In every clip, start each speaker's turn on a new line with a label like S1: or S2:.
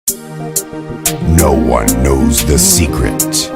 S1: No one knows the secret.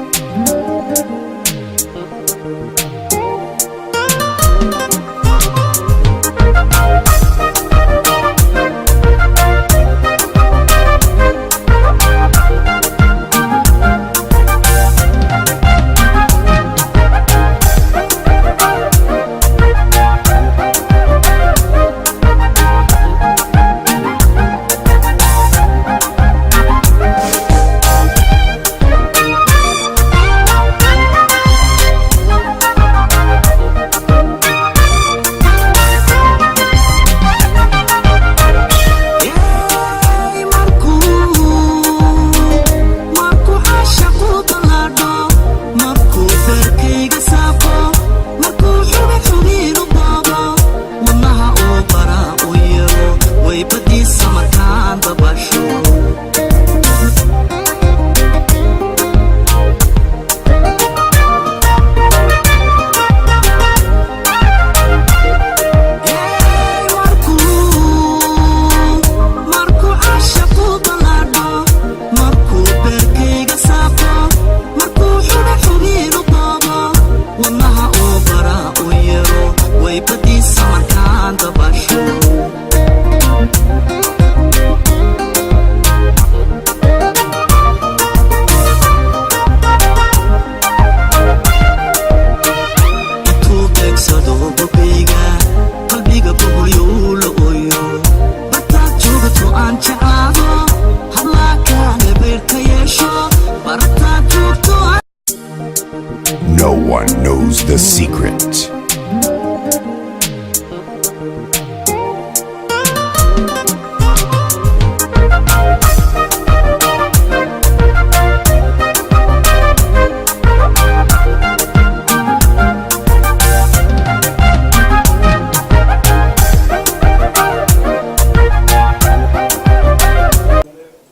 S1: No one knows the secret.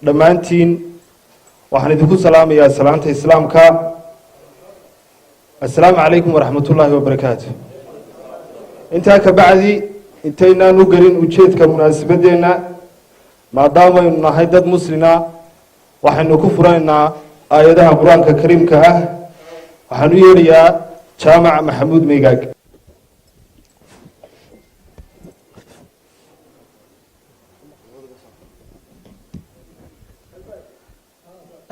S2: dhammaantiin waxaan idinku salaamayaa salaanta islaamka assalaamu calaykum waraxmatullaahi wabarakaatu. intaa ka bacdi intaynaan u gelin ujeedka munaasabadeenna maadaamaaynu nahay dad muslina waxaynu ku furanaynaa aayadaha qur-aanka kariimka ah. waxaan u yeedhayaa jaamac maxamuud meygaag.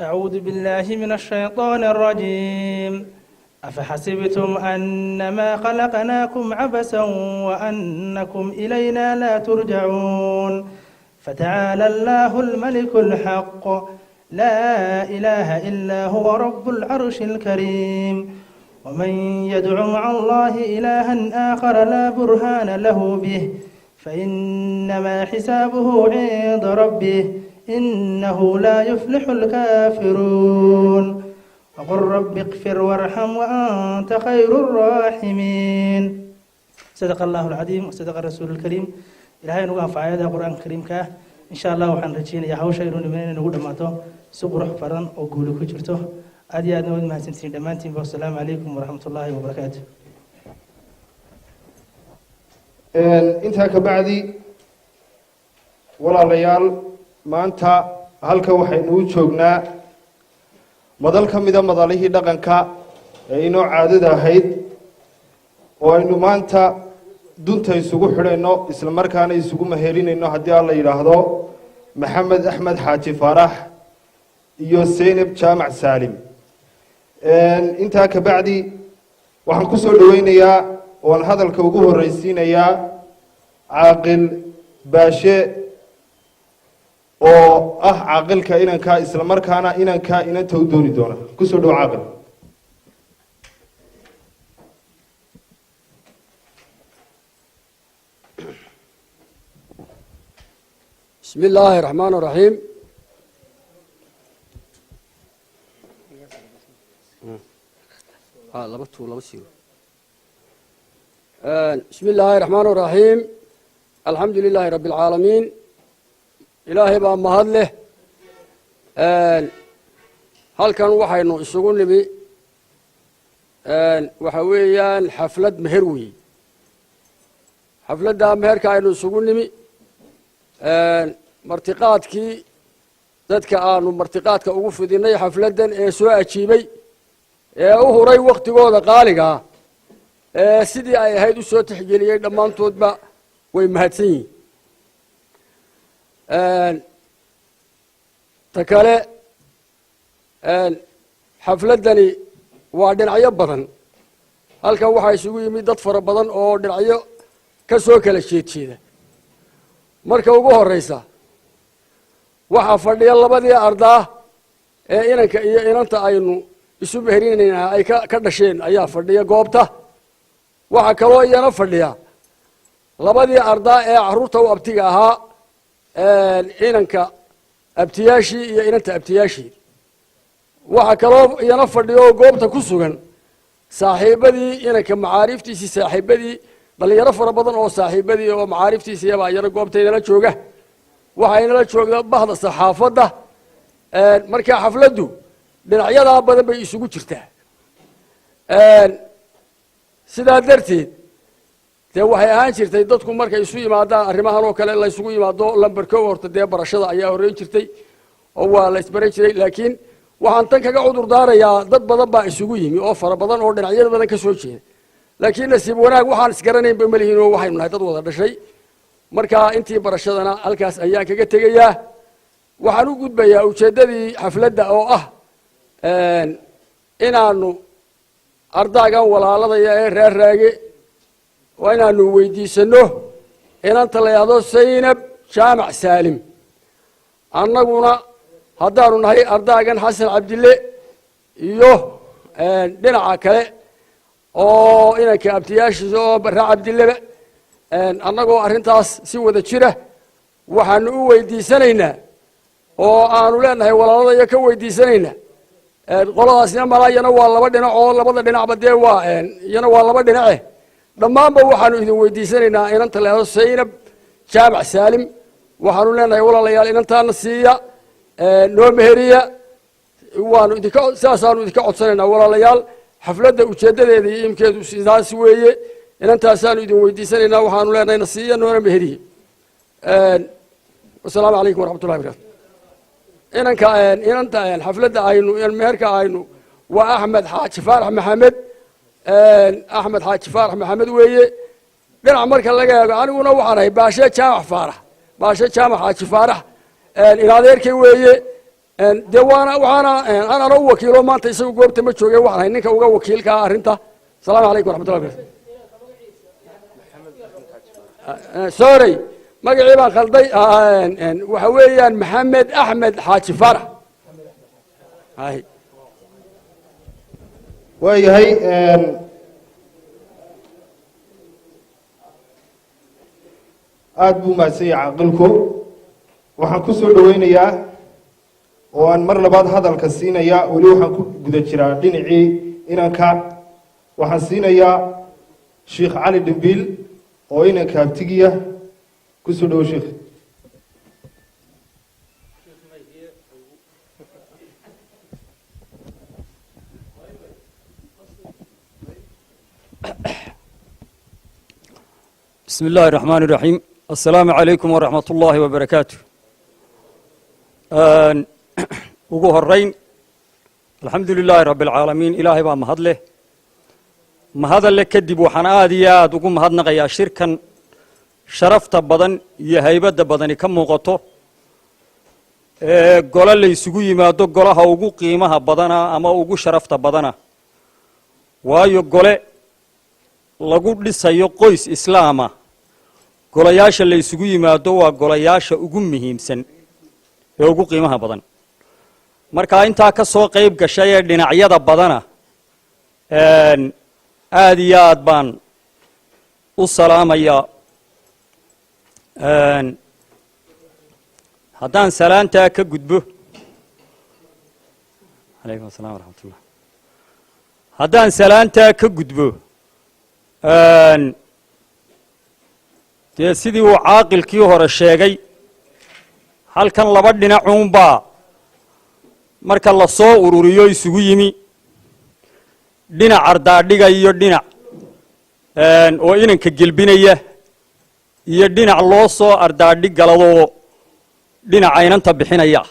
S3: أعوذ بالله من الشيطان الرجيم أفحسبتم أنما خلقناكم عبثا وأنكم إلينا لا ترجعون فتعالى الله الملك الحق لا إله إلا هو رب العرش الكريم ومن يدع مع الله إلها آخر لا برهان له به فإنما حسابه عند ربه إنه لا يفلح الكافرون وقل رب اغفر وارحم وأنت خير الراحمين. صدق الله العظيم وصدق الرسول الكريم. إلهي نوقف في آيات القرآن الكريم كه إن شاء الله وحن رجينا يا هوشة يرون منين نقول دماته سقر فرن وقولوا كجرته أدي أدنى ما سنتين دمانتين والسلام عليكم ورحمة الله وبركاته.
S2: intaa ka bacdi walaalayaal maanta halka waxaynu u joognaa madal ka mida madalihii dhaqanka ee inoo caadada ahayd oo aynu maanta dunta isugu xidhayno isla markaana isugu mahelinayno haddii alla yidhaahdo maxamed axmed xaaji faarax iyo seynab jaamac saalim. intaa ka bacdi waxaan ku soo dhaweynayaa oon hadalka ugu horreysiinayaa caaqil baashe oo ah caaqilka inanka isla markaana inanka inanta u dooni doona. kusoo dhow caaqil.
S4: بسم الله الرحمن الرحيم. بسم الله الرحمن الرحيم. الحمد لله رب العالمين. إلهي بقى مهد له. هل كان وحينو isugu nimi waxa weeyaan xaflad meherwi. xafladda meherka aynu isugu nimi martiqaadkii dadka aanu martiqaadka ugu fidinay xafladdan ee soo ajiibay ee u huray wakhtigooda qaaliga ee sidii ay ahayd u soo tixgeliyey dhammaantoodba way mahadsan yihiin ta kale xafladdani waa dhinacyo badan halkan waxaa isugu yimid dad fara badan oo dhinacyo ka soo kala jeedjeeda marka ugu horraysa waxaa fadhiya labadii ardaa ee inanka iyo inanta aynu isu meherinaynaa ay ka dhasheen ayaa fadhiya goobta waxaa kaloo iyana fadhiya labadii ardaa ee carruurta u abtiga ahaa inanka abtiyaashii iyo inanta abtiyaashii waxaa kaloo iyana fadhiya oo goobta ku sugan saaxiibadii inanka macaariiftiisii saaxiibadii dhalinyaro fara badan oo saaxiibadii oo macaariiftiisiiyabaa iyana goobtaynala jooga waxaynala joogda bahda saxaafadda markaa xafladdu dhinacyadaa badan bay isugu jirtaa sidaa darteed dee waxay ahaan jirtay dadku markay isu yimaadaan arrimahan oo kale laysugu yimaado lamberko horta dee barashada ayaa horreyn jirtay oo waa la isbaran jiray laakiin waxaan tan kaga cudur daarayaa dad badan baa isugu yimi oo fara badan oo dhinacyada badan ka soo jeeda laakiin nasiib wanaag waxaan isgaranaynba malihiin oo waxaynu nahay dad wada dhashay markaa intii barashadana halkaas ayaan kaga tegayaa waxaan u gudbayaa ujeeddadii xafladda oo ah inaanu ardaagan walaaladaya ee reer raage waa inaanu weydiisano inanta la yidhahdo saynab jaamac saalim annaguna haddaanu nahay ardaagan xasan cabdille iyo dhinaca kale oo inanka abtiyaashiisa oo barre cabdilleba annagoo arrintaas si wada jira waxaanu u weydiisanaynaa oo aanu leenahay walaaladaya ka weydiisanaynaa qoladaasina malaa iyana waa laba dhinac oo labada dhinacba dee waa iyana waa laba dhinace dhammaanba waxaanu idin weydiisanaynaa inanta la yidhahdo saynab jaamac saalim waxaanu leenahay walaalayaal inantaana siiya noo meheriya waanu idinka sidaasaanu idinka codsanaynaa walaalayaal xafladda ujeeddadeeda iyo imkeedu sidaas weeye inantaasaanu idin weydiisanaynaa waxaanu leenahay na siiya noona meheriya wasalaamu calaykum waraxmatullahi barakatu inanta xafladda aynu meherka aynu waa axmed xaaji faarax maxamed axmed xaaji faarax maxamed weeye dhinac marka laga eego aniguna waxaan ahay baashe jaamac faarax baashe jaamac xaaji faarax inadeerkay weeye dee waxaana anana u wakiilo maanta isagu goobta ma jooge waxaan ahay ninka uga wakiilkaa arrinta asalaamu calaykum waraxmatullahi barakatu sorry magacii baan khalday waxa weeyaan maxamed axmed xaaji faarax
S2: waayahay aada buu mahadsan yahay caaqilku waxaan ku soo dhoweynayaa oo aan mar labaad hadalka siinayaa weli waxaan ku guda jiraa dhinacii inanka waxaan siinayaa sheikh cali dhimbiil oo inanka abtigiya kusoo dhowo sheikh
S5: بسم الله الرحمن الرحيم السلام عليكم ورحمة الله وبركاته ugu horeyn الحمد لله رب العالمين إلهي baa mahad leh mahadalle kadib waxaan aad iyo aad ugu mahadnaqayaa shirkan sharafta badan iyo haybadda badani ka muuqato gole la isugu yimaado golaha ugu qiimaha badana ama ugu sharafta badana waayo gole lagu dhisayo qoys islaama golayaasha la isugu yimaado waa golayaasha ugu muhiimsan ee ugu qiimaha badan marka intaa ka soo qayb gashay ee dhinacyada badana aad iyo aad baan u salaamayaa haddaan salaantaa ka gudbo alaykum assalam waraxmatullah haddaan salaantaa ka gudbo dee sidii uu caaqilkii hore sheegay halkan laba dhinacuunbaa marka la soo ururiyo isugu yimi dhinac ardaadhiga iyo dhinac oo inanka gelbinaya iyo dhinac loo soo ardaadhi galadoo dhinaca inanta bixinaya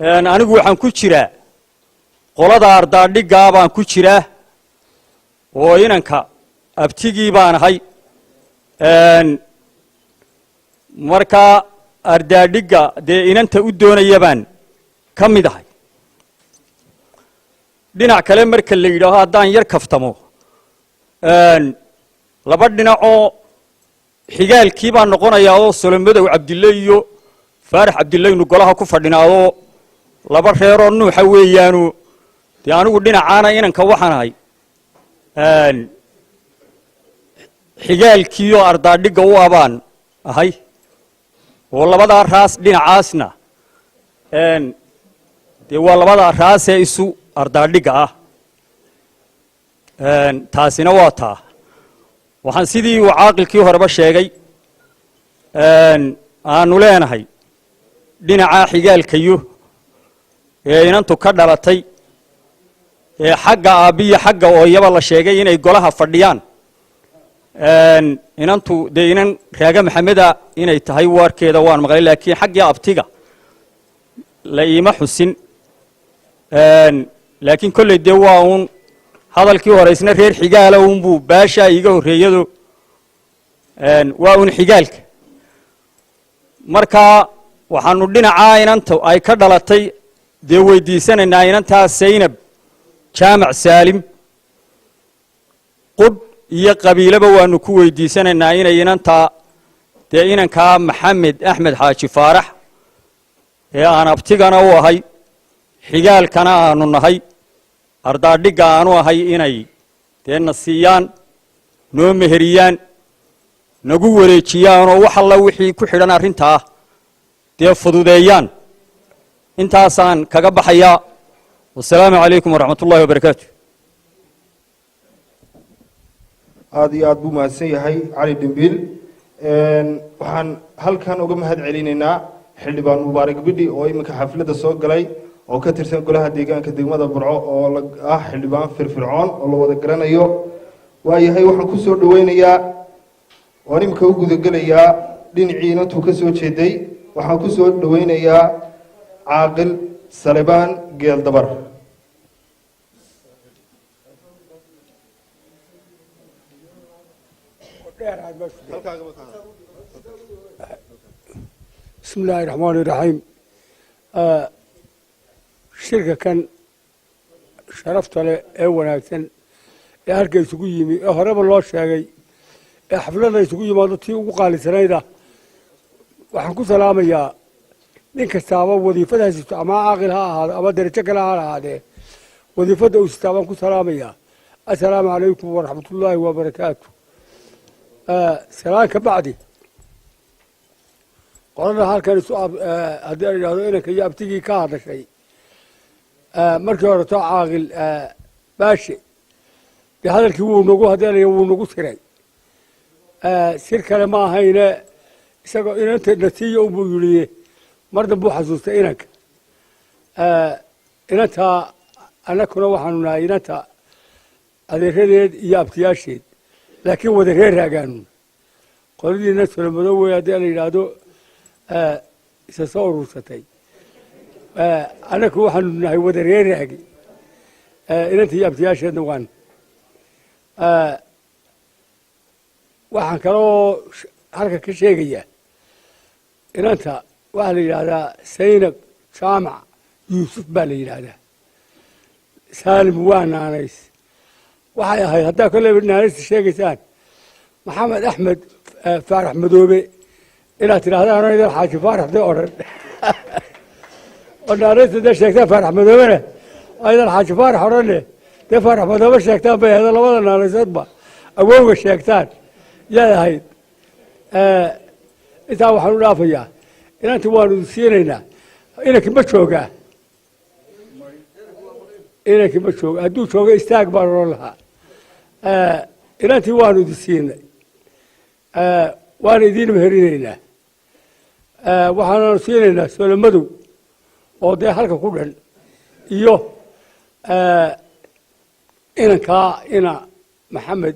S5: anigu waxaan ku jiraa qolada ardaadhiggaa baan ku jiraa oo inanka abtigii baan ahay markaa ardaadhigga dee inanta u doonaya baan ka mid ahay dhinac kale marka la yidhaaho haddaan yar kaftamo laba dhinacoo xigaalkii baan noqonayaa oo solomadow cabdille iyo faarax cabdillaynu golaha ku fadhinaadoo laba reeroo nuuxa weeyaanu dee anigu dhinacaana inanka waxaan ahay xigaalkiioo ardaadhigga u abaan ahay oo labadaa raas dhinacaasna dee waa labadaa raasee isu ardaadhigga ah taasina waa taa waxaan sidii uu caaqilkii horeba sheegay aanu leenahay dhinacaa xigaalkayo ee inantu ka dhalatay ee xagga aabbiyo xagga ooyaba la sheegay inay golaha fadhiyaan inantu dee inan raaga maxameda inay tahay warkeeda waan maqlay laakiin xaggii abtiga la iima xusin laakiin kolley dee waa uun hadalkii hore isna reer xigaala unbuu baashaa iiga horreeyado waa uun xigaalka markaa waxaanu dhinacaa inanta ay ka dhalatay dee weydiisanaynaa inantaa saynab jaamac saalim qudh iyo qabiileba waanu ku weydiisanaynaa inay inantaa dee inankaa maxamed axmed xaaji faarax ee aan abtigana u ahay xigaalkana aanu nahay ardaadhigga aanu ahay inay dee na siiyaan noo meheriyaan nagu wareejiyaanoo wax alla wixii ku xidhan arrintaa dee fududeeyaan intaasaan kaga baxayaa wasalaamu calaykum waraxmat ullahi wabarakaatu
S2: aada iyo aad buu mahadsan yahay cali dhimbiil waxaan halkan uga mahad celinaynaa xildhibaan mubaarak bidhi oo iminka xafladda soo galay oo ka tirsan golaha deegaanka degmada burco oo ah xildhibaan firfircoon oo la wada garanayo waayahay waxaan ku soo dhaweynayaa waan iminka u gudagelayaa dhinacii inantuu ka soo jeeday waxaan ku soo dhaweynayaa caaqil salebaan geeldabar
S6: بسم الله الرحمن الرحيم shirka kan sharafta leh ee wanaagsan ee halka isugu yimi ee horeba loo sheegay ee xafladda isugu yimaado tii ugu qaalisanayda waxaan ku salaamayaa nin kastaaba wadiifadaas sito ama caaqil ha ahaado ama darajo kale ha ahaadee wadiifadda uu sitaa baan ku salaamayaa assalaamu calaykum waraxmatullaahi wabarakaatu salaan ka bacdi qolada halkan isu haddii aan idhaahdo inanka iyo abtigii ka hadashay markii hore too caaqil baashe dee hadalkii wuu nagu siray sir kale ma ahayne isagoo inanta nasiiya unbuu yidhi mar dambuu xasuustay inanka inantaa annakuna waxaanu nahay inanta adeeradeed iyo abtiyaasheed laakiin wada reer raagaanu qoladiina solomadow wey haddii la yidhaahdo isa soo urursatay annaku waxaanu nahay wada reer raagi inanta iyo abtiyaasheedna waan waxaan kaloo halka ka sheegayaa inanta waxaa la yidhaahdaa saynab jaamac yuusuf baa la yidhaahdaa saalim waa naanays waxay ahayd haddaa kolleyba naanaysta sheegaysaan maxamed axmed faarax madoobe inaad tidhahdaan oo idan xaaji faarax dee odhan oo naanaysta dee sheegtaan faarax madoobena oo idan xaaji faarax odhanne dee faarax madoobe sheegtaan bay ahayd labada naanaysoodba awowga sheegtaan yay ahayd intaa waxaan u dhaafayaa inanti waanu siinaynaa inankii ma joogaa inankii ma jooga hadduu jooga istaag baan odhan lahaa inantii waanu idin siinay waana idiin meherinaynaa waxaananu siinaynaa solomadow oo dee halka ku dhan iyo inankaa maxamed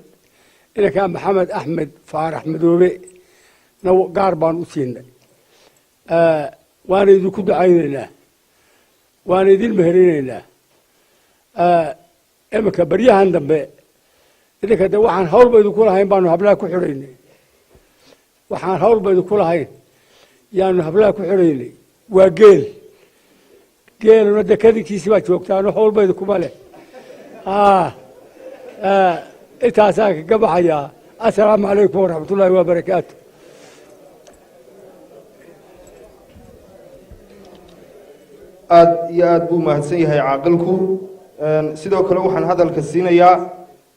S6: axmed faarax madoobe gaar baan u siinay waana idinku ducaynaynaa waan idin meherinaynaa iminka baryahan dambe idinka de waxaan hawl ba idinku lahayn baanu hablaha ku xidhaynay waxaan hawl ba idinku lahayn yaanu hablaha ku xidhaynay waa geeluna de kadinkiisi baa joogtaano hawl ba idinkuma leh intaasaan kaga baxayaa assalaamu calaykum waraxmatullaahi wabarakaatu
S2: aad iyo aad buu mahadsan yahay caaqilku sidoo kale waxaan hadalka siinayaa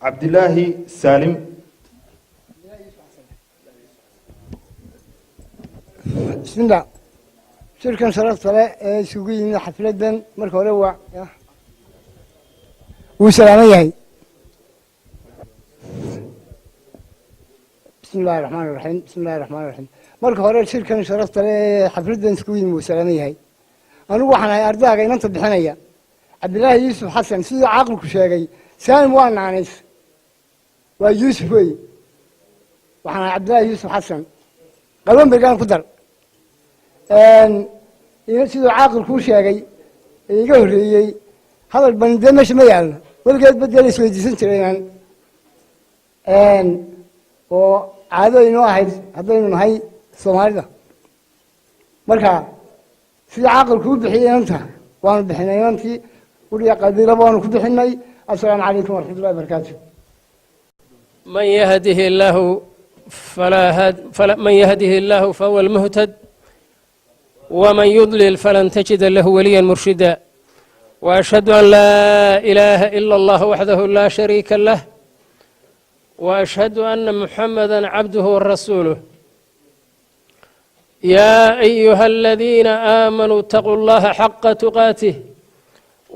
S2: cabdilaahi saalim
S7: bismillah shirkan sharafta leh ee isugu yimid xafladan marka hore wuu salaaman yahay bismillahi raxmaani raxiim bismillahi raxmaani raxiim marka hore shirkan sharafta leh ee xafladan isugu yimid wuu salaaman yahay anigu waxaan ahay ardayga inanta bixinaya cabdilaahi yuusuf xasan siduu caaqilku sheegay saalim waa naanays waa yuusuf wey waxaan ahay cabdilaahi yuusuf xasan qalbanbergaan ku dar siduu caaqilkuu sheegay ee iga horreeyey hadal banidee meesha ma yaalno weligeed badela isweydiisan jiraynan oo caado inoo ahayd haddaynu nahay soomaalida marka sida caaqilkuu bixiyey inanta waanu bixinay inantii guriga qabiilaba waanu ku bixinay assalaamu calaykum waraxmatullahi wabarakaatu
S8: من يهده الله فهو المهتد ومن يضلل فلن تجد له وليا مرشدا وأشهد أن لا إله إلا الله وحده لا شريك له وأشهد أن محمدا عبده ورسوله يا أيها الذين آمنوا اتقوا الله حق تقاته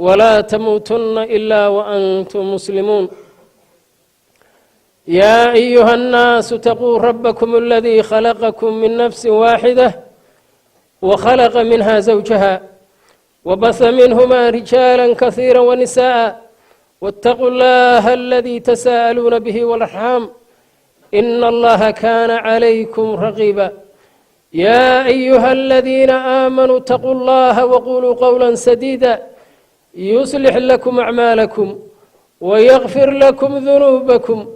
S8: ولا تموتن إلا وأنتم مسلمون يا أيها الناس اتقوا ربكم الذي خلقكم من نفس واحدة وخلق منها زوجها وبث منهما رجالا كثيرا ونساء واتقوا الله الذي تساءلون به والأرحام إن الله كان عليكم رقيبا يا أيها الذين آمنوا اتقوا الله وقولوا قولا سديدا يصلح لكم أعمالكم ويغفر لكم ذنوبكم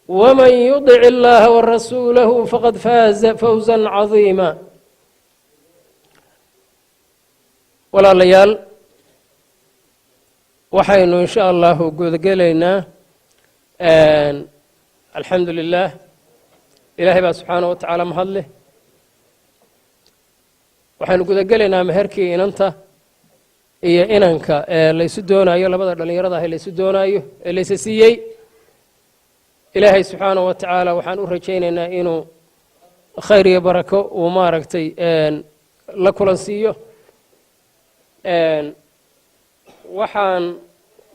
S8: ومن يطع الله ورسوله فقد فاز فوزا عظيما ولا ليال وحين إن شاء الله قد قلنا الحمد لله إلهي سبحانه وتعالى مهله وحين قد قلنا مهركي إن أنت إيه إنك ليس دونايو لبدا دليرada ليس دونايو ليس سيي إلهي سبحانه وتعالى وحان أرجينا إنه خير بركة وما ركتي لكل سيو وحان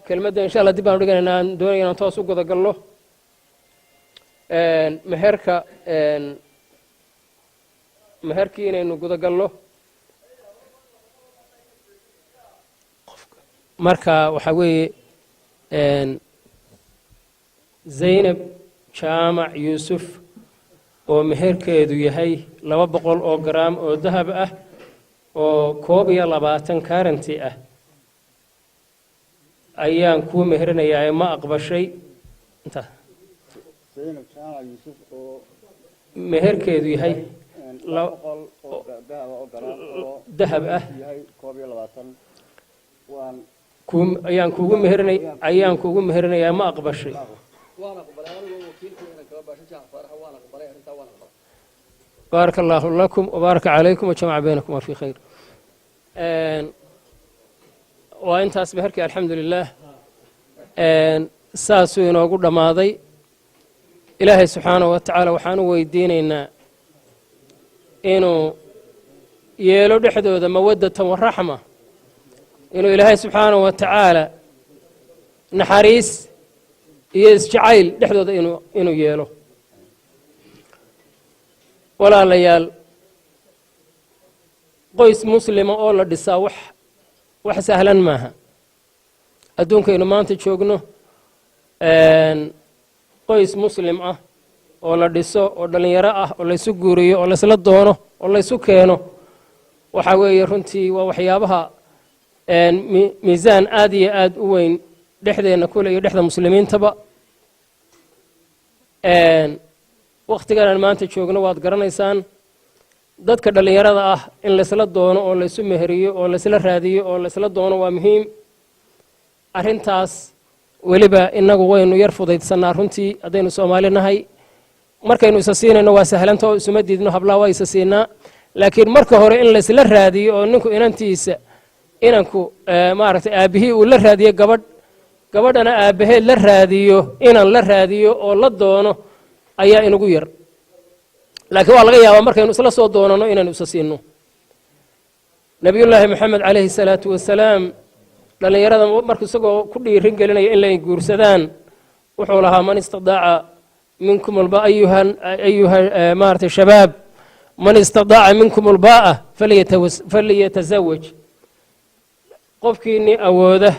S8: كلمة إن شاء الله دبان رجعنا دوني أن توسق ذا قله مهركا مهركين إنه قذا قله marka waxa weeye Zaynab Jaamac Yuusuf oo meherkeedu yahay 200 oo gram oo dahab ah oo 22 currency ah ayaan ku meherinayaa ma aqbashay inta Zaynab Jaamac Yuusuf oo meherkeedu yahay 200 oo dahab ah yahay 22 waan ayaan kuugu meherinayaa ma aqbashay بارك الله لكم وبارك عليكم وجمع بينكم في خير وانت اسبهرك الحمد لله ساسو inoogu dhamaaday ilaahay subxaanahu wa tacaala waxaan u weydiinaynaa inuu yeelo dhexdooda mawaddatan wa raxma inuu ilaahay subxaanahu wa tacaala naxariis iyo isjacayl dhexdooda inuu yeelo walaalayaal qoys muslima oo la dhisaa wax sahlan maaha adduunkaynu maanta joogno qoys muslim ah oo la dhiso oo dhalinyaro ah oo laysu guuriyo oo laysla doono oo laysu keeno waxa weeye runtii waa waxyaabaha miisaan aad iyo aad u weyn dhexdeenna kule iyo dhexda muslimiintaba wakhtigan aan maanta joogno waad garanaysaan dadka dhallinyarada ah in laysla doono oo laysu meheriyo oo laysla raadiyo oo laysla doono waa muhiim arrintaas weliba innagu waynu yar fudaydsanaa runtii haddaynu soomaali nahay markaynu isa siinayno waa sahlanta oo isuma diidno hablaa waa isa siinaa laakiin marka hore in laysla raadiyo oo ninku inantiisa inanku maaragtay aabbihii uu la raadiyo gabadhana aabbaheed la raadiyo inan la raadiyo oo la doono ayaa inugu yar laakiin waa laga yaabaa markaynu isla soo doonano inaynu isa siinno nebiyullaahi moxamed calayhi salaatu wasalaam dhallinyarada markuu isagoo ku dhiirin gelinaya in lay guursadaan wuxuu lahaa man istidaaca minkum ayuha maaragtay shabaab man istidaaca minkum ulbaa'a falyatazawaj qofkiinii awooda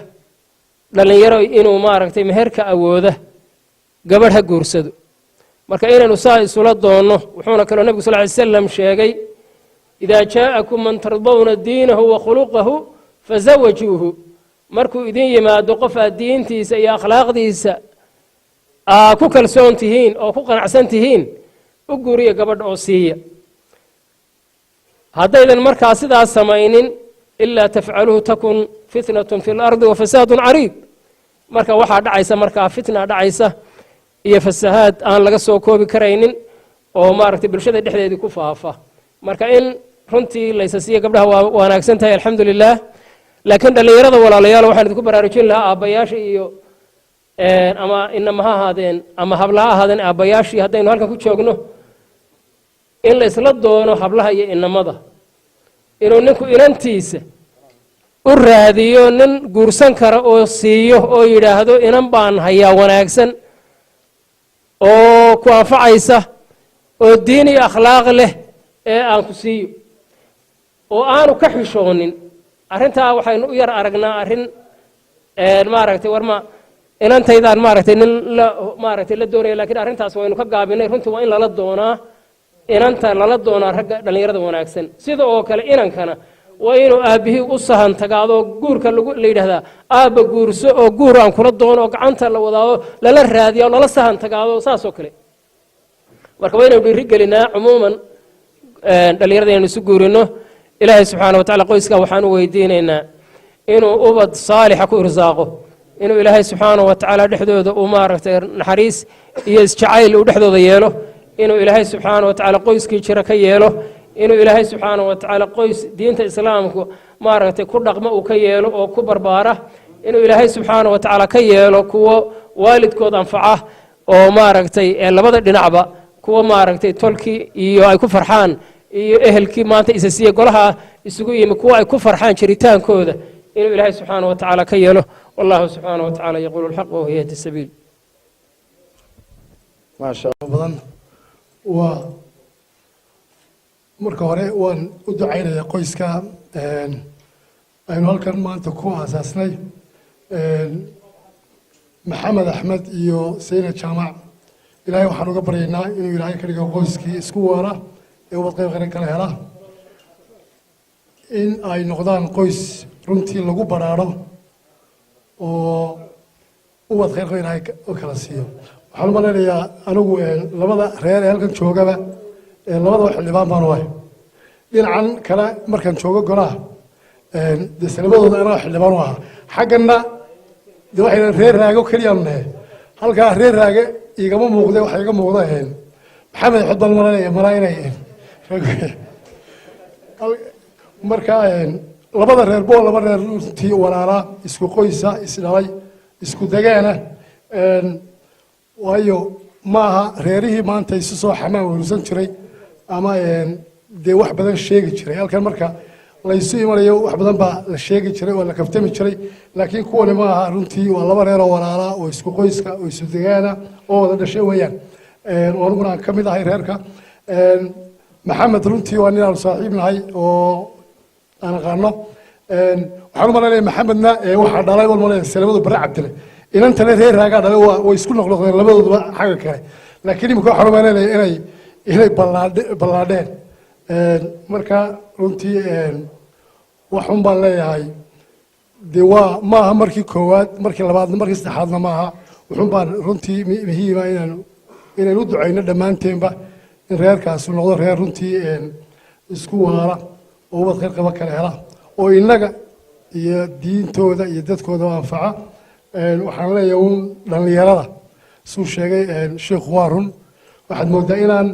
S8: dhallinyaro inuu maaragtay meherka awooda gabadh ha guursado marka inaynu saa isula doonno wuxuuna kaloo nebigu sal ly slam sheegay idaa jaa'akum man tardawna diinahu wa khuluqahu fazawajuuhu markuu idin yimaado qof aad diintiisa iyo akhlaaqdiisa aa ku kalsoon tihiin oo ku qanacsan tihiin u guuriya gabadha oo siiya haddaydan markaa sidaas samaynin ilaa tafcaluhu takun fitnatun fi lardi wa fasaadun cariid marka waxaa dhacaysa markaa fitna dhacaysa iyo fasahaad aan laga soo koobi karaynin oo maaragtay bulshada dhexdeedii ku faafa marka in runtii laysa siiya gabdhaha waa wanaagsan tahay alxamdu lilah laakiin dhallinyarada walaalayaal waxaan idinku baraarujin lahaa aabbayaasha iyo ama inama ha ahaadeen ama habla ha ahaadeen aabbayaashii haddaynu halkan ku joogno in la isla doono hablaha iyo inamada inuu ninku inantiisa u raadiyo nin guursan kara oo siiyo oo yidhaahdo inan baan hayaa wanaagsan oo ku anfacaysa oo diin iyo akhlaaq leh ee aan ku siiyo oo aanu ka xishoonin arrintaa waxaynu u yar aragnaa arrin maaragtay warma inantaydaan maaragtay nin maaragtay la doonaya laakiin arrintaas waynu ka gaabinay runtii waa in lala doonaa inanta lala doonaa ragga dhallinyarada wanaagsan sida oo kale inankana waa inuu aabbihii u sahan tagaado guurka la yidhaahdaa aabba guurso oo guur aan kula doono oo gacanta la wadaado lala raadiya oo lala sahan tagaado saasoo kale marka waa inaynu dhiiri gelinaa cumuuman dhallinyarada inaynu isu guurino ilaahay subxaana wa tacala qoyskaa waxaan u weydiinaynaa inuu ubad saalixa ku irsaaqo inuu ilaahay subxaana wa tacaala dhexdooda uu maaragtay naxariis iyo isjacayl uu dhexdooda yeelo inuu ilaahay subxaana wa tacaala qoyskii jira ka yeelo inuu ilaahay subxaana wa tacaala qoys diinta islaamku maaragtay ku dhaqmo uu ka yeelo oo ku barbaara inuu ilaahay subxaana wa tacaala ka yeelo kuwo waalidkood anfaca oo maaragtay labada dhinacba kuwa maaragtay tolkii iyo ay ku farxaan iyo ehelkii maanta isa siiye golaha isugu yimi kuwa ay ku farxaan jiritaankooda inuu ilaahay subxaana wa tacaala ka yeelo wallahu subxaana wa tacaala yaquulu alxaq wa huwa yahdi sabiil
S2: maasha
S9: badan waa marka hore waan u ducaynayaa qoyska aynu halkan maanta ku aasaasnay maxamed axmed iyo sayna jaamac ilaahay waxaan uga baryaynaa inuu ilaahay ka dhigo qoyskii isku waara ee ubad qayb qaran kala hela in ay noqdaan qoys runtii lagu baraaro oo ubad khayr qaba ilaahay u kala siiyo waxaan u malaynayaa anigu labada reer ee halkan joogaba labadaba xildhibaan baan u ahay dhinacan kale markaan joogo golaha dee labadooda anaga xildhibaan u ahaa xagganna de waxay reer raago keliyaanu nahay halkaa reer raage igama muuqde waxa iga muuqda maxamed xod baan malanaya malaa inay marka labada reer boo laba reer runtii walaalaa isku qoysa isdhalay isku degaana waayo maaha reerihii maanta isu soo xamaan warusan jiray ama dee wax badan sheegi jiray halkan marka laysu imanayo wax badan baa la sheegi jiray oo la kaftami jiray laakiin kuwani ma aha runtii waa laba reer oo walaalaa oo isku qoyska oo isu degaana oo wada dhashay weeyaan aniguna aan ka mid ahay reerka maxamed runtii waa nin aanu saaxiib nahay oo aan aqaano waxaan u malaynayaa maxamedna waxaa dhalay baan malaynayaa salamadu bare cabdile inantana reer raagaa dhalay way isku noqnoqdeen labadooduba xagga kale laakiin imika waxaan u malaynayaa inay ballaadheen marka runtii waxun baan leeyahay dee waa maaha markii koowaad markii labaadna markii saddexaadna maaha wuxuun baan runtii muhiima inaan u ducayno dhammaanteenba in reerkaasi noqdo reer runtii isku waara oo ubad khayr qaba kala hela oo innaga iyo diintooda iyo dadkooda anfaca waxaan leeyahay uun dhallinyarada suu sheegay sheekhu waa run waxaad moodaa inaan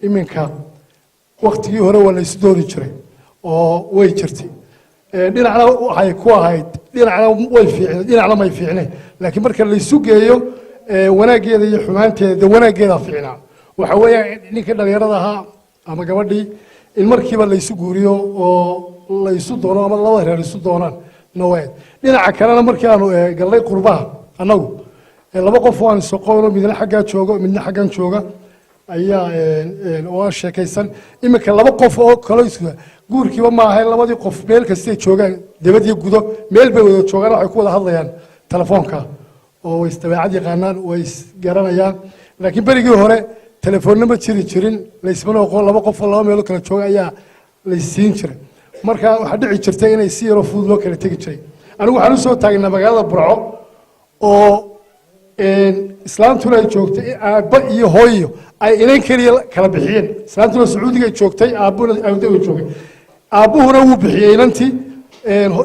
S9: iminka waktigii hore waa la isu doodi jiray oo way jirtay dhinacna waxay ku ahayd dhinacna way fiicnay dhinacna may fiicnay laakiin marka la isu geeyo wanaaggeeda iyo xumaanteeda dee wanaaggeedaa fiicnaa waxa weeyaan ninkii dhallinyarada ahaa ama gabadhii in markiiba la isu guuriyo oo la isu doono ama labada reer isu doonaan naweed dhinaca kalena markii aanu gallay qurbaha annagu laba qof waan soqono midna xaggaa joogo midna xaggan jooga ayaa oo aan sheekaysan iminka laba qof oo kale guurkiiba ma ahayn labadii qof meel kastay joogaan dibad iyo gudo meel bay wada joogaan waxay ku wada hadlayaan telefoonka oo way isdabeecad yaqaanaan way isgaranayaan laakiin berigii hore telefoonna ma jiri jirin laysmana oqon laba qof oo laba meelo kala jooga ayaa laysiin jiray marka waxaa dhici jirtay inay si yaroo fudud loo kala tegi jiray anigu waxaan u soo taagnaa magaalada burco oo islaantuna ay joogtay aabba iyo hooyo ay inan keliya kala bixiyeen islaantuna sacuudiga joogtay aabbuna awdawi joogay aabbuhuna wuu bixiyey inantii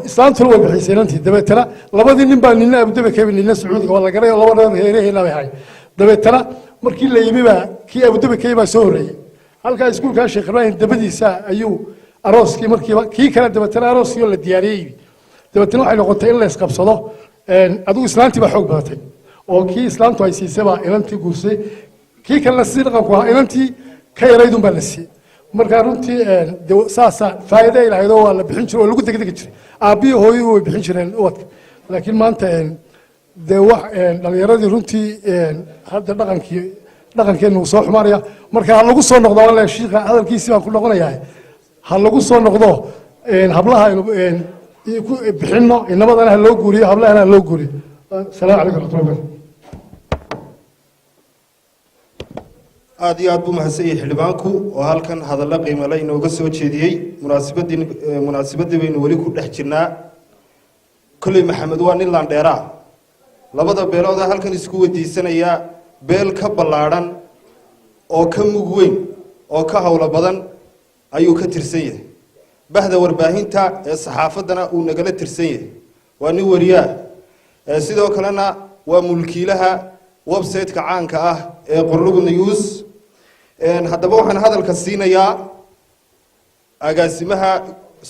S9: islaantuna way bixisay inantii dabeetana labadii nin baa nina abudabi ka yimid nina sacuudiga waa la garay oo laba reer heeraheenna bay ahay dabeetana markii la yimi baa kii abudabi ka yimi baa soo horreeyey halkaa iskuulkaa sheekh ibraahim dabadiisa ayuu arooskii markiiba kii kale dabeetana arooskii oo la diyaariyey dabeetana waxay noqotay in la isqabsado adigu islaantii baa xoog badatay oo kii islaantu ay siisay baa inantii guursay kii kalena sidii dhaqanku ahaa inantii ka yaraydun baa la siiyey markaa runtii saasa faa'iido ay lahayd oo waa la bixin jiray oo lagu degdegi jiray aabbiyo hooyadu way bixin jireen ubadka laakiin maanta dee wax dhallinyaradii runtii hadda dhaqankeenu uu soo xumaanaya marka ha lagu soo noqdo walahi shiikha hadalkiisii baan ku noqonayaa ha lagu soo noqdo hablaha aynu ku bixinno inamadana ha loo guuriyo hablahana ha loo guuriyo السلام عليكم ورحمة الله وبركاته.
S2: aad iyo aad buu mahadsan yahay xildhibaanku oo halkan hadalla qiimo leh inooga soo jeediyey munaasabadii baynu weli ku dhex jirnaa kolley maxamed waa nin laandheeraa labada beelood ee halkan isku weydiisanaya beel ka ballaadhan oo ka mug weyn oo ka howlo badan ayuu ka tirsan yahay bahda warbaahinta ee saxaafaddana uu nagala tirsan yahay waa nin wariyaa sidoo kalena waa mulkiilaha website-ka caanka ah ee Qorlugu News haddaba waxaan hadalka siinayaa agaasimaha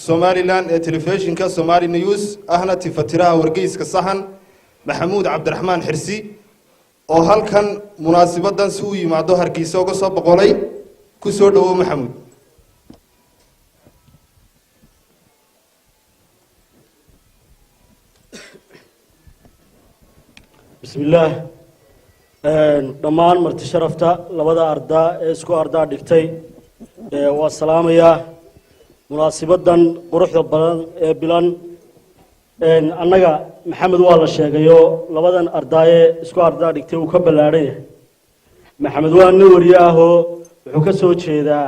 S2: Somaliland ee telefishinka Somali News ahna tifatiraha wargeyska sahan Maxamuud Cabdiraxmaan Xirsi oo halkan munaasabadan si uu yimaado Hargeysa uga soo boqolay ku soo dhawo Maxamuud
S10: بسم الله دمان مرت شرفتا لبدا أردا إسكو أردا دكتي والسلام يا مناسبة دن قروح بلان أنك محمد والله الشيخ يو لبدا أردا إسكو أردا دكتي وكبل عليه محمد والله نورياه وحكسو شيء ذا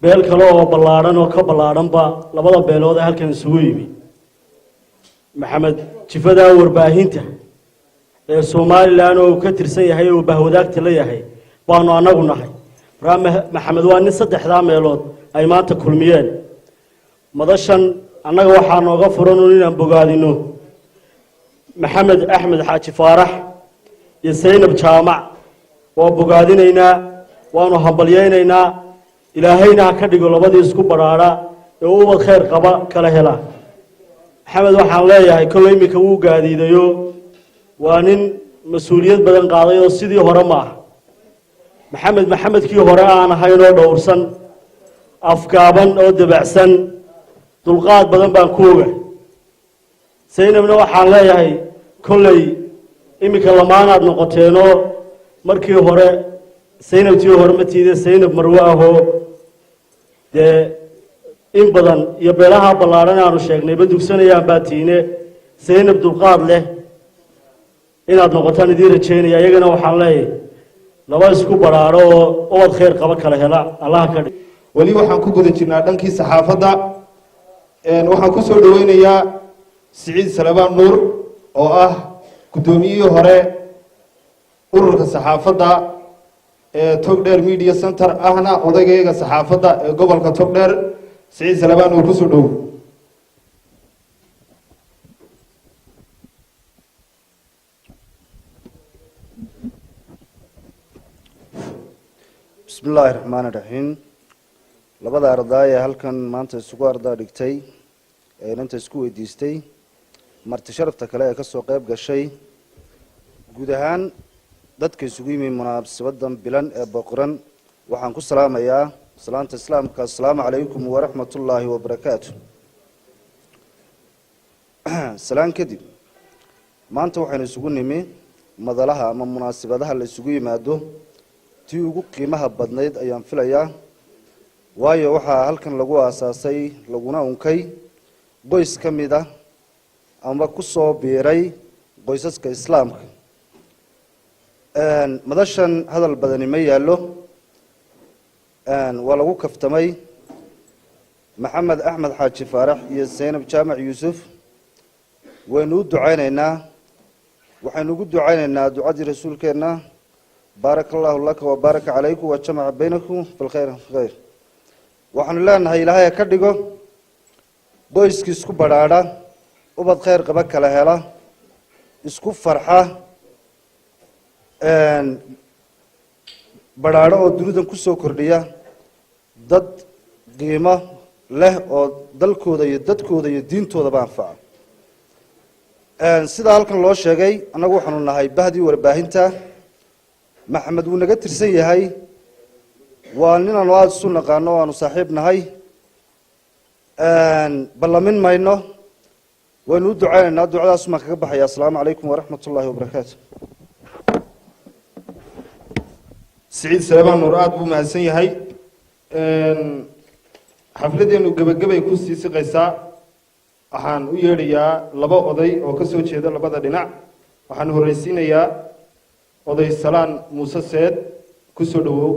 S10: بيل كلو بلارن وكبل عرن با لبدا بيلو ده هل كان سويبي محمد شفدا ورباهينته Somaliland oo ka tirsan yahay oo bahwadaagta la yahay waanu anagu nahay maxamed waa nin saddexda meelood ay maanta kulmiyeen madashan anaga waxaa nooga furan inaan bogaadino maxamed axmed xaaji faarax iyo Zainab Jaamac oo bogaadinaynaa waanu hambalyeeynaa ilaahayna ka dhigo labadii isku baraara ee uu khayr qaba kala hela maxamed waxaan leeyahay kolay imika uu gaadiidayo waa nin mas'uuliyad badan qaaday oo sidii hore ma aha maxamedkii hore aan ahayn oo dhowrsan afkaaban oo dabacsan dulqaad badan baan ku ogahay Zainabna waxaan leeyahay kollay imika lamaanaad noqoteeno markii hore Zainabtii hore ma tiiday Zainab marwo ahoo dee in badan iyo beelaha ballaaran aanu sheegnay ba dugsanayaan baa tiine Zainab dulqaad leh inaad noqotaan idin rajeynaya iyagana waxaan leeyahay laba isku baraaro oo wad khayr qaba kala hela Allah ka dhig
S2: wali waxaan ku guda jirnaa dhankii saxaafadda waxaan ku soo dhaweynayaa siciid salebaan nuur oo ah guddoomiyihii hore ururka saxaafadda ee togdheer media center ahna odaygeega saxaafadda ee gobolka togdheer siciid salebaan nuur kusoo dhow.
S11: بسم الله الرحمن الرحيم labada arday ee halkan maanta isugu ardaa dhigtay ee inta isku weydiistay marti sharafta kale ee ka soo qayb gashay guud ahaan dadka isugu yimi munaasabadan bilan ee boqoran waxaan ku salaamayaa salaanta islaamka assalaamu calaykum wa rahmatullaahi wa barakaatuh. salaan kadib maanta waxaan isugu nimi madalaha ama munaasabadaha la isugu yimaado tii ugu qiimaha badnayd ayaan filayaa waayo waxaa halkan lagu aasaasay laguna unkay qoys ka mid ah ama ku soo biiray qoysaska islaamka. madashan hadal badani ma yaallo waa lagu kaftamay maxamed axmed xaaji faarax iyo zaynab jaamac yuusuf waynu u ducaynaynaa waxaynu ugu ducaynaynaa ducadii rasuulkeenna baaraka allahu laka wa baaraka calaykum wa jamaca baynakum fi lkhayr khayr. waxaanu leenahay ilaahay ka dhigo qoyskii isku badhaadha ubad khayr qaba kala hela isku farxa badhaadho oo dunidan ku soo kordhiya dad qiimo leh oo dalkooda iyo dadkooda iyo diintoodaba anfaca. sidaa halkan loo sheegay annagu waxaanu nahay bahdii warbaahinta. maxamed wuu naga tirsan yahay waa ninaanu aada isu naqaano aanu saaxiib nahay ballamin mayno waynu u ducaynaynaa ducadaas maan kaga baxaya assalaamu calaykum waraxmat ullaahi wabarakaatu.
S2: siciid salebaan nuur aada buu mahadsan yahay. xafladeenu gebagabay ku sii siqaysaa waxaan u yeedhayaa laba oday oo ka soo jeeda labada dhinac. waxaan horreysiinayaa oday salaan muuse seed ku soo dhowow.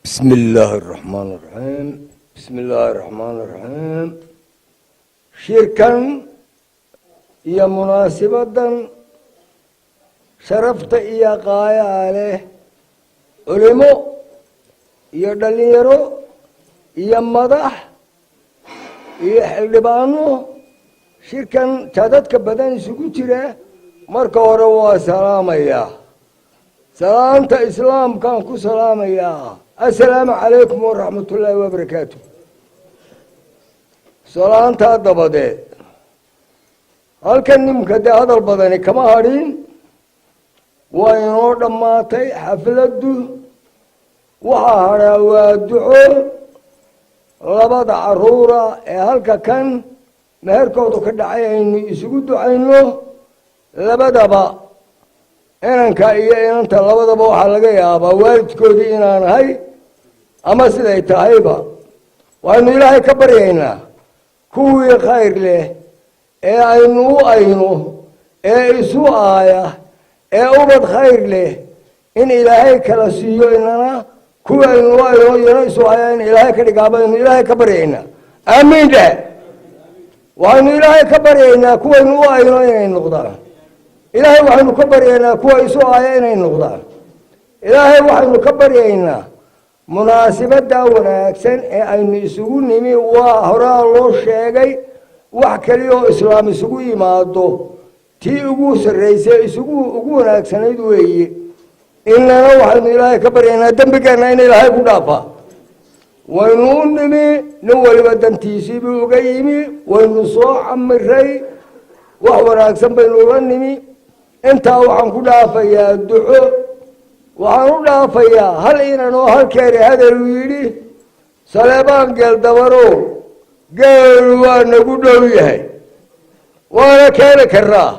S12: بسم الله الرحمن الرحيم بسم الله الرحمن الرحيم شركا يا مناسبة شرفت يا قايا عليه علمو يا دليرو يا مدح يا حلبانو شركا تادتك بدن سكوتيره مركا وروا سلام يا سلامت إسلام كان كو سلام يا السلام عليكم ورحمة الله وبركاته. سلامت هذا بدأ هل كان مكده هذا البدن كما هارين وينور دماتي حفلته وحارة ودعوه لبضع عرورة هل كان مهركوتو كدعين يسجدوا عينه لبضع بقى inanka iyo inanta labadaba waxaa laga yaabaa waalidkoodii inaan ahay ama siday tahayba waaynu ilaahay ka baryaynaa kuwii khayr leh ee aynu u ayno ee isu aaya ee ubad khayr leh in ilaahay kala siiyo inana kuwii aynu u ayno iyana isu aaya in ilaahay ka dhigaaba aynu ilaahay ka baryaynaa aamiin dheh waxaynu ilaahay ka baryaynaa kuwaynu u ayno inay noqdaan ilaahay waxaynu ka baryaynaa kuwa isu aaya inay noqdaan ilaahay waxaynu ka baryaynaa munaasabada wanaagsan ee aynu isugu nimi waa horaa loo sheegay wax kaliya oo islaam isugu yimaado tii ugu sarreysay ugu wanaagsanayd weeye inana waxaynu ilaahay ka baryaynaa dembigeenna in ilaahay ku dhaafa waynu u nimi nin waliba dantiisiibuu uga yimi waynu soo camiray wax wanaagsan baynu uga nimi intaa waxaan ku dhaafayaa duco waxaan u dhaafayaa hal inan oo halkeeri hadal yidhi saleebaan geel dabaro geelu waa nagu dhow yahay waana keeni karaa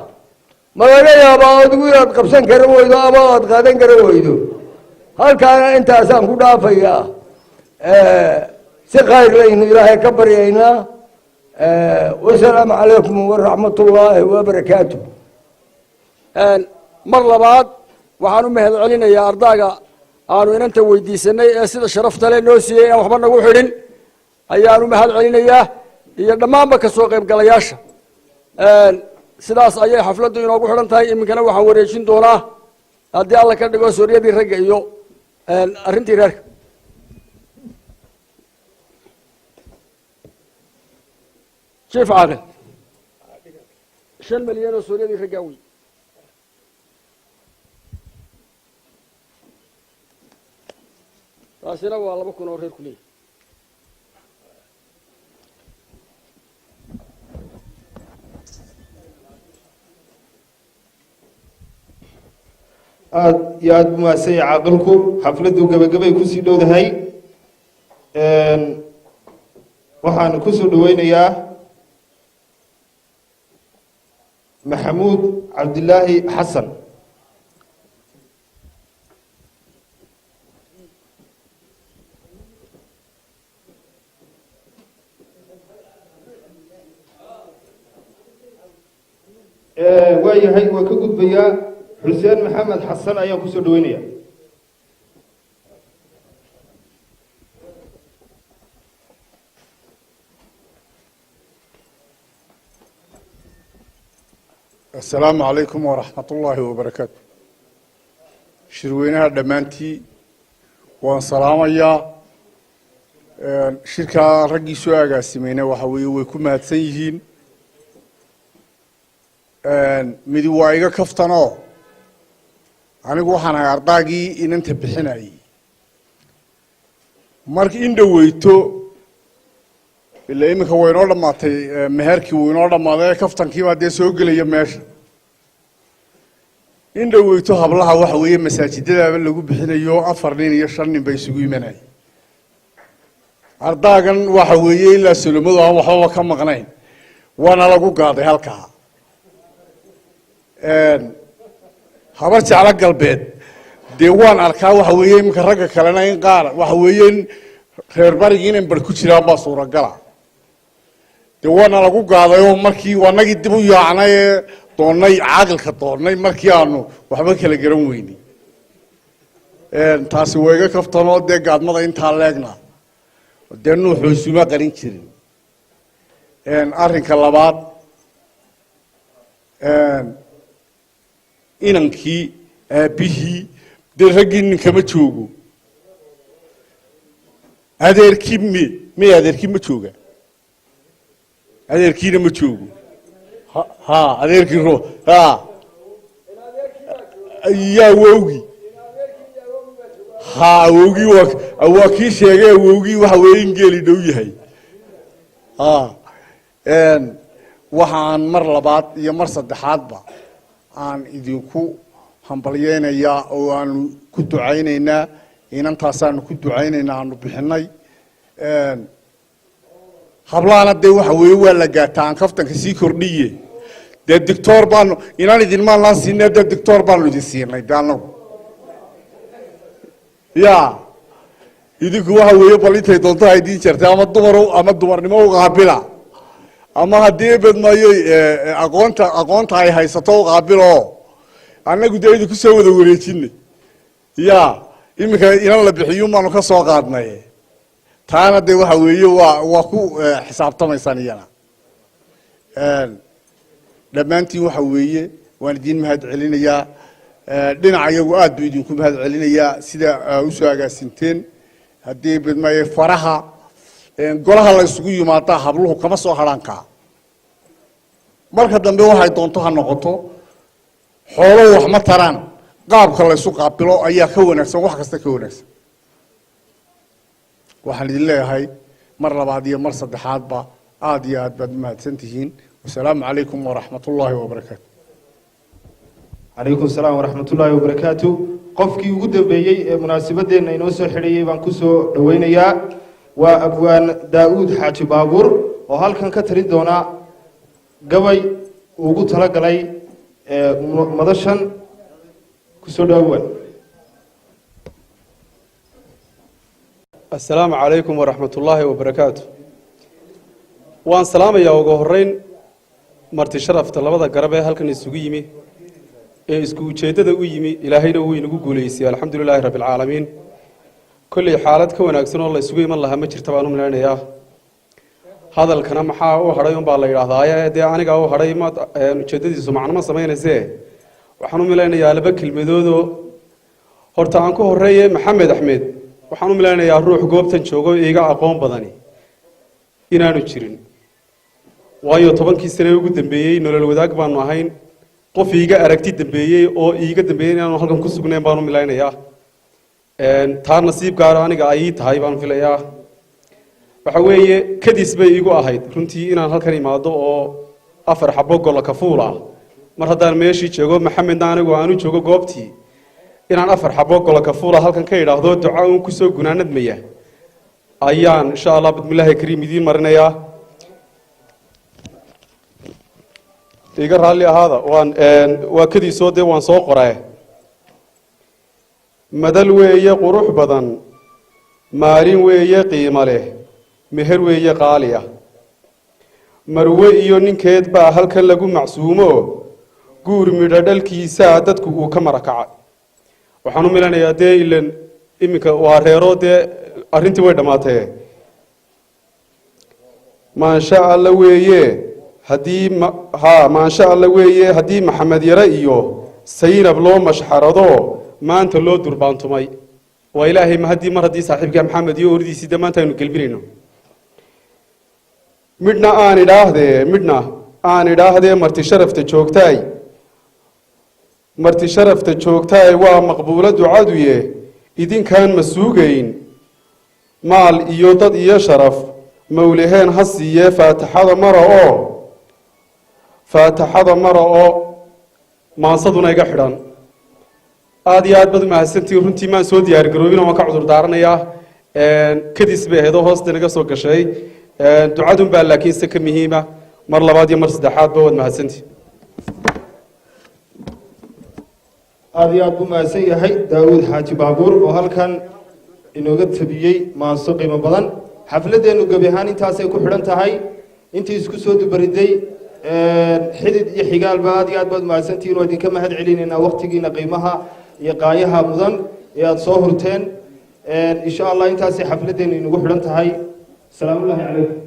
S12: ma laga yaabaa adigu inaad qabsan kara weydo ama aad qaadan kara weydo halkaana intaasaan ku dhaafayaa si khayr laynu ilaahay ka baryaynaa wasalaamu calaykum waraxmat ullaahi wabarakaatu.
S4: mar labaad waxaan u mahad celinayaa ardayga aanu inanta weydiisanay ee sida sharafta leh noo siiyey inaan waxba nagu xidhin ayaan u mahad celinayaa iyo dhammaanba ka soo qaybgalayaasha. sidaas ayay xafladdu inoogu xidhan tahay. iminkana waxaan wareejin doonaa haddii alla ka dhigo suuryadii ragga iyo arrintii reerka. jiif caaqil 5 milyan oo suuryadii raggaa wey. taasina waa 2,000 oo reer ku leeyahay.
S2: aad iyo aad buu mahadsan yahay caaqilku. xafladdu gabagabay kusii dhowdahay. waxaan kusoo dhaweynayaa maxamuud cabdilaahi xasan. waayahay waan ka gudbayaa. xuseen maxamed xasan ayaan kusoo dhaweynaya.
S13: السلام عليكم ورحمة الله وبركاته. شروينها دمانتي وسلام يا شركة رجي سواقة سمينة وحوي ويكون مهتسيهين مدوايقة كفتنا أنا وحنا أرضاقي إن أنت بحناي مارك إن دويتو إلا إنك هو ينور ما تي مهركي وينور ما ذا كفتن كيما دي سوق لي يماش إن دويتو هبلها وحوي مساجد ده اللي جو بحنايو أفرنين يشرني بيسوي مناي أرضاقن وحوي إلا سلمو ده وحوا كم مغنين وأنا لقو قاضي هالكا habarti ala galbeed dee waan arkaa waxa weeye imka ragga kalena in qaar waxa weeyeen reer bariga in bar ku jiraan baa suuragala dee waana lagu gaadayo markii wanagii dib u yaacnay doonay caaqilka doonay markii aanu waxba kala garan weynay taasi weega kaftanoo dee gaadmada intaa leegna dee nuuxu suma qarin jirin arrinka labaad inankii aabihii dee raggii ninkama joogo adeerkii miy adeerkii ma jooga adeerkiina ma joogo ha adeerkii yaa awowgii ha awowgii waa kii sheegay awowgii waxa weeye in geeli dhow yahay waxaan mar labaad iyo mar saddexaadba aan idinku hambalyeynayaa oo aanu ku ducaynaynaa inantaasaanu ku ducaynaynaa aanu bixinay hablaana dee waxa weeye waa la gaataa aan kaftanka sii kordhiye dee doctor baanu inaan idin maalnaan siinay dee doctor baanu idin siinay dee anagu ya idinku waxa weeye bal intay doonto ha idiin jirtay ama dumarnimo u qaabila ama haddii badmaayo aqoonta ay haysato u qaabilo annagu dee idinku soo wada wareejinay ya iminka inan la bixiyo maanu ka soo qaadnay taana dee waxa weeye waa ku xisaabtamaysaan iyana dhammaantiin waxa weeye waan idiin mahad celinayaa dhinaca iyagu aad buu idinku mahad celinayaa sida usoo agaasinteen haddii badmaayo faraha golaha la isugu yimaadaa habluhu kama soo hadhaankaa marka dambe waxay doonto ha noqoto xoolo wax ma taraan qaabka la isu qaabilo ayaa ka wanaagsan wax kasta ka wanaagsan waxaan idin leeyahay mar labaad iyo mar saddexaadba aad iyo aad baad mahadsan tihiin wasalaamu calaykum waraxmatullaahi wabarakaatu
S2: calaykum salaam waraxmatullaahi wabarakaatu qofkii ugu dambeeyey ee munaasabadeenna inoo soo xidhayey baan kusoo dhaweynayaa waa abwaan daa'uud xaaji baabuur oo halkan ka tarin doona gabay ugu talagalay madashan kusoo dhaawaan.
S14: السلام عليكم ورحمة الله وبركاته. waan salaamayaa ugu horreyn marti sharafta labada garab ee halkan isugu yimi ee isku ujeeddada u yimi ilaahayna wuu inagu guulaysiyey alxamdulilaahi rabbi alcaalamiin kolley xaalad ka wanaagsan oo la isugu iman lahaa ma jirta baan u malaynayaa hadalkana maxaa u hadhay unbaa la yidhaahdaa dee anigaa u hadhay ma ujeeddadiisu macno ma samaynaysee waxaan u malaynayaa laba kelmadoodoo horta aan ku horreeye maxamed axmed waxaan u malaynayaa ruux goobtan joogo iiga aqoon badani inaanu jirin waayo 10kii sane ugu dambeeyey nolol wadaag baanu ahayn qof iiga aragti dambeeyey oo iiga dambeeyey inaanu halkan ku sugnayn baanu milaynayaa taa nasiib gaar aniga ay tahay baan filayaa waxa weeye kadis bay iigu ahayd runtii inaan halkan imaado oo 4 xabo golo ka fuul ah mar haddaan meeshii joogo maxamedna anigu aanu joogo goobtii inaan 4 xabo golo ka fuul ah halkan ka idhaahdo duca uun ku soo gunaanadmaya ayaan insha allah bismillaahi kariim idiin marinayaa iga raalli ahaada waa kadiisoo dee waan soo qoray madal weeye qurux badan maalin weeye qiimo leh meher weeye qaali ah marwe iyo ninkeed baa halkan lagu macsuumo guur midho dhalkiisaa dadku uu ka marakacay waxaan u milanayaa dee ilan iminka waa reero dee arrintii way dhammaatee maansha alla weeye haddii maansha alla weeye haddii maxamed yare iyo saynab loo mashxarado maanta loo durbaantumay waa ilaahay mar haddii saaxiibka maxamed iyo ordiisii dee maanta aynu gelbinayno midna aan idhaahdee marti sharafta joogtaay waa maqbuulo ducaduye idinkaan ma suugayn maal iyo dad iyo sharaf mawlaheen ha siiyee faataxada mara oo maansaduna iga xidhan aad iyo aad baad u mahadsantihiin runtii maan soo diyaargaroobin waan ka cudur daaranayaa kadis bay ahayd oo hoosta naga soo gashay ducadun baa laakiin se ka muhiima mar labaad iyo mar saddexaadba waad mahadsantihi
S2: aad iyo aad buu mahadsan yahay daawuud xaaji baabuur oo halkan inooga tabiyey maanso qiimo badan xafladeennu gebi ahaan intaasay ku xidhan tahay intii isku soo dubariday xidid iyo xigaalba aad iyo aad baad mahadsantihiin oo idinka mahad celinaynaa waqtigiina qiimaha iyo qaayaha mudan ee aada soo hurteen insha allah intaasay xafladeennu inagu xidhan tahay asalaamu llaahi calaykum